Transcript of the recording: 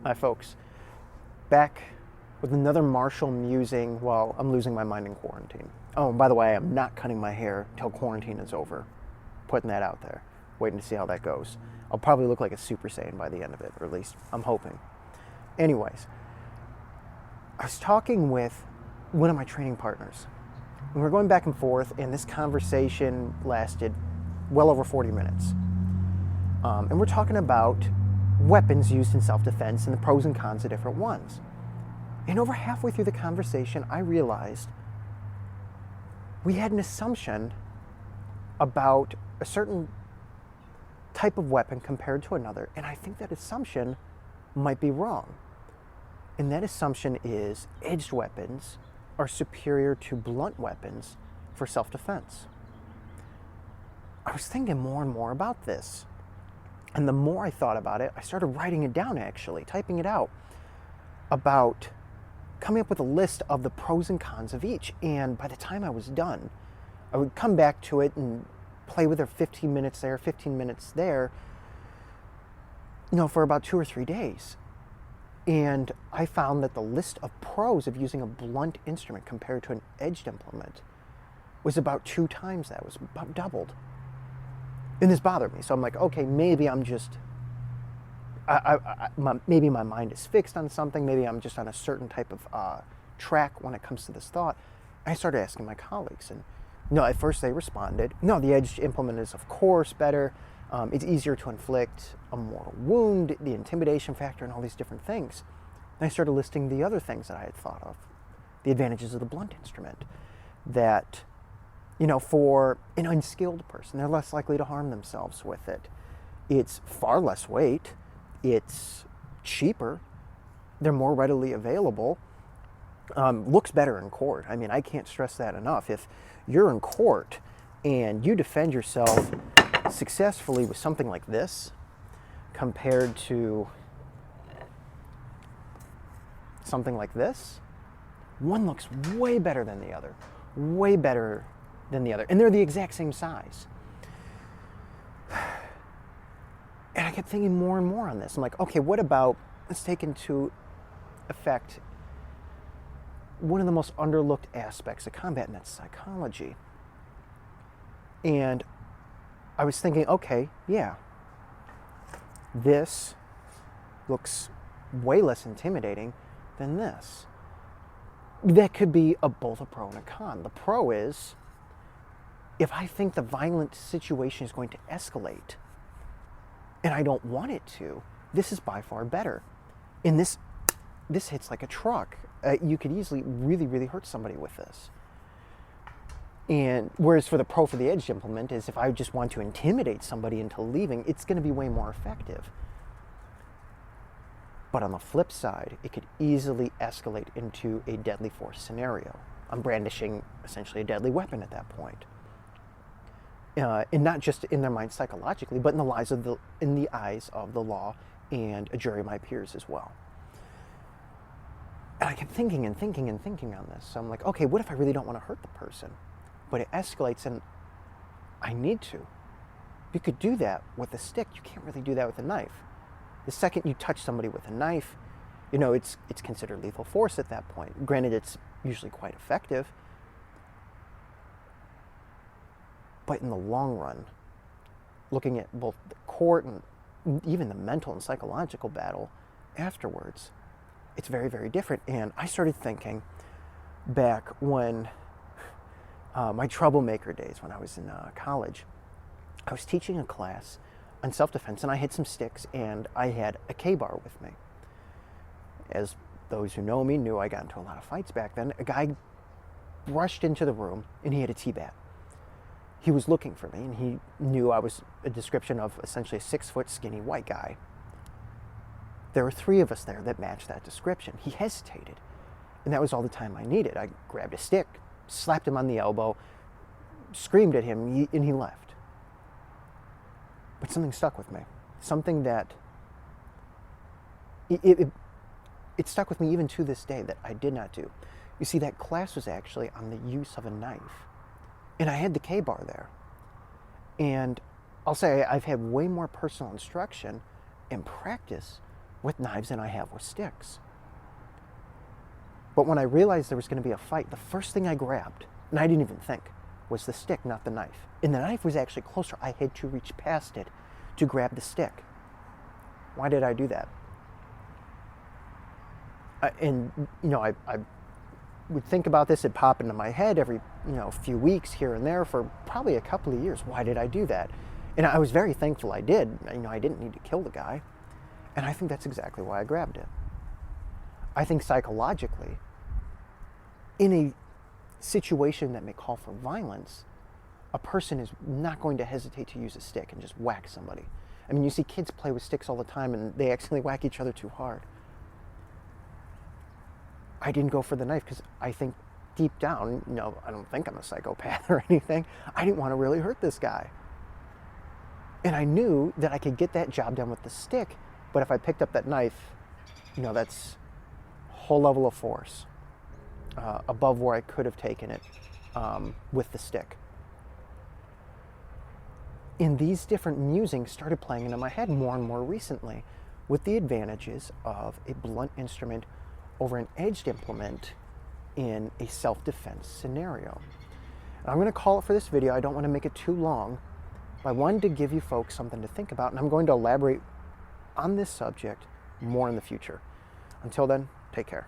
Hi, folks. Back with another Marshall musing while I'm losing my mind in quarantine. Oh, and by the way, I'm not cutting my hair till quarantine is over. Putting that out there. Waiting to see how that goes. I'll probably look like a Super Saiyan by the end of it, or at least I'm hoping. Anyways, I was talking with one of my training partners. And we were going back and forth, and this conversation lasted well over 40 minutes. And we're talking about weapons used in self-defense and the pros and cons of different ones. And over halfway through the conversation, I realized we had an assumption about a certain type of weapon compared to another, and I think that assumption might be wrong. And that assumption is edged weapons are superior to blunt weapons for self-defense. I was thinking more and more about this. And the more I thought about it, I started writing it down actually, typing it out, about coming up with a list of the pros and cons of each. And by the time I was done, I would come back to it and play with it 15 minutes there, 15 minutes there, for about 2 or 3 days. And I found that the list of pros of using a blunt instrument compared to an edged implement was about 2 times that, was about doubled. And this bothered me. So I'm like, okay, maybe I'm just, maybe my mind is fixed on something. Maybe I'm just on a certain type of track when it comes to this thought. I started asking my colleagues, and at first they responded, no, the edged implement is of course better. It's easier to inflict a mortal wound, the intimidation factor, and all these different things. And I started listing the other things that I had thought of, the advantages of the blunt instrument, that for an unskilled person, they're less likely to harm themselves with it. It's far less weight. It's cheaper. They're more readily available. Looks better in court. I mean, I can't stress that enough. If you're in court and you defend yourself successfully with something like this compared to something like this, one looks way better than the other. Way better than the other. And they're the exact same size. And I kept thinking more and more on this. I'm like, okay, what about, let's take into effect one of the most underlooked aspects of combat, and that's psychology. And I was thinking, okay, yeah, this looks way less intimidating than this. That could be both a pro and a con. The pro is, if I think the violent situation is going to escalate, and I don't want it to, this is by far better. And this hits like a truck. You could easily really, really hurt somebody with this. And whereas for the pro for the edged implement is, if I just want to intimidate somebody into leaving, it's going to be way more effective. But on the flip side, it could easily escalate into a deadly force scenario. I'm brandishing essentially a deadly weapon at that point. And not just in their minds psychologically, but in the eyes of the law and a jury of my peers as well. And I kept thinking and thinking and thinking on this. So I'm like, okay, what if I really don't want to hurt the person? But it escalates and I need to. You could do that with a stick. You can't really do that with a knife. The second you touch somebody with a knife, it's considered lethal force at that point. Granted, it's usually quite effective. But in the long run, looking at both the court and even the mental and psychological battle afterwards, it's very, very different. And I started thinking back when my troublemaker days, when I was in college, I was teaching a class on self-defense, and I had some sticks, and I had a K-bar with me. As those who know me knew, I got into a lot of fights back then. A guy rushed into the room, and he had a T-bat. He was looking for me, and he knew I was a description of essentially a 6-foot skinny white guy. There were 3 of us there that matched that description. He hesitated, and that was all the time I needed. I grabbed a stick, slapped him on the elbow, screamed at him, and he left. But something stuck with me. Something that, it stuck with me even to this day that I did not do. You see, that class was actually on the use of a knife. And I had the K-bar there. And I'll say I've had way more personal instruction and practice with knives than I have with sticks. But when I realized there was going to be a fight, the first thing I grabbed, and I didn't even think, was the stick, not the knife. And the knife was actually closer. I had to reach past it to grab the stick. Why did I do that? I would think about this. It'd pop into my head every few weeks here and there for probably a couple of years. Why did I do that? And I was very thankful I did. I didn't need to kill the guy. And I think that's exactly why I grabbed it. I think psychologically, in a situation that may call for violence, a person is not going to hesitate to use a stick and just whack somebody. I mean, you see kids play with sticks all the time and they accidentally whack each other too hard. I didn't go for the knife because I think deep down, I don't think I'm a psychopath or anything. I didn't want to really hurt this guy. And I knew that I could get that job done with the stick, but if I picked up that knife, that's a whole level of force above where I could have taken it with the stick. And these different musings started playing into my head more and more recently with the advantages of a blunt instrument over an edged implement in a self-defense scenario. And I'm going to call it for this video. I don't want to make it too long, but I wanted to give you folks something to think about, and I'm going to elaborate on this subject more in the future. Until then, take care.